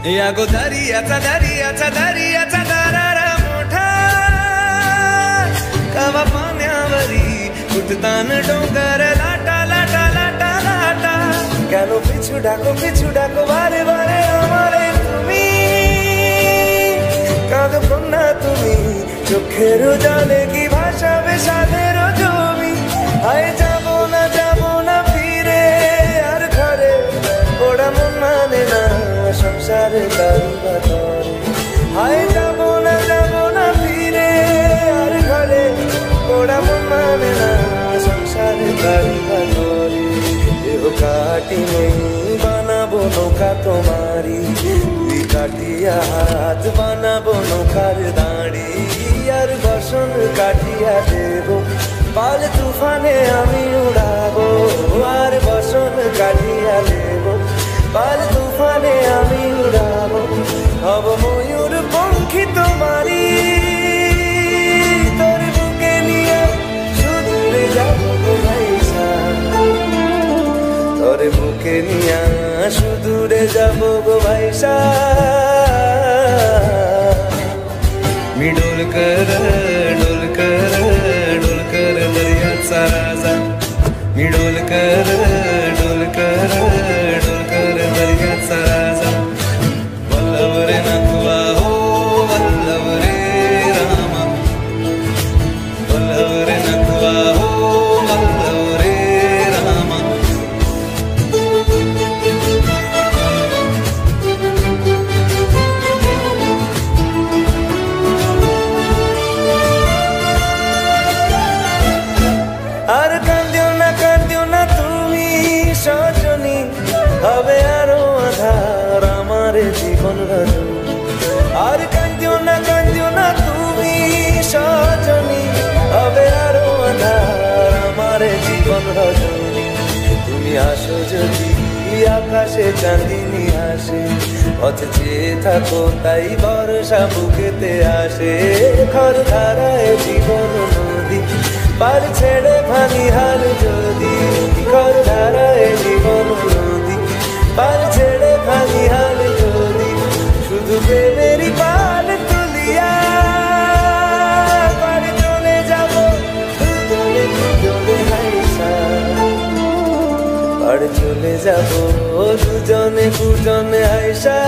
या गो दर्याचा दर्याचा दर्याचा दरारा मोठा कवा पाण्यावरी उठतान डोंगर लाटा लाटा लाटा लाटा কেন পিছু ডাকো বারে বারে আমারে তুমি কাঁদো কন্যা তুমি চোখের জলে কি ভাসাবে সাদের জমি হায় যাবো না ফিরে আর ঘরে ওরা মন মানে না সংসারে কারুবা করে হায় যাবো না ফিরে আর ঘরে ওরা মন মানে না সংসারে কারুবা করে দেহ কাটি নেই বানাবো নৌকা তোমারি দুই কাটিয়া হাত বানাবো নৌকার দাঁড়ি আর বসন কাটিয়া দেব পাল তুফানে আমি উড়াবো আর বসন কাটিয়া দেব পাল তুফানে আমি উড়াবো হব ময়ূর পঙ্খী তোমারি তোর বুকে নিয়ে সুদূরে যাবো ভাইসা তোর বুকে নিয়ে সুদূরে যাবো গো ভাইসা मी डोलकर दर्याचा राजा मी डोलकर दर्याचा राजा वल्लभ रे नथुआ हो वल्लभ रे रामा वल्लभ रे नथुआ हो वल्लभ रे रामा আর কান্দিও না তুমি সজনী হবে আরো আধার আমার জীবন রজনী আর কান্দিও না তুমি সজনী হবে আরো আধার আমার জীবন রজনী তুমি আসো যদি আকাশে চাঁদিনী আসে পথ চেয়ে থাকো তাই বর্ষা বুকেতে আসে খর ধারায় জীবন নদী পার ছেড়ে ভানি হার যদি খর ধারায় জীবন নদী পার ছেড়ে ভানি হার যদি শুধু প্রেমেরই পাল তুলিয়া পার চলে যাবো দুজনে হাইসা পার চলে যাবো দুজনে হাইসা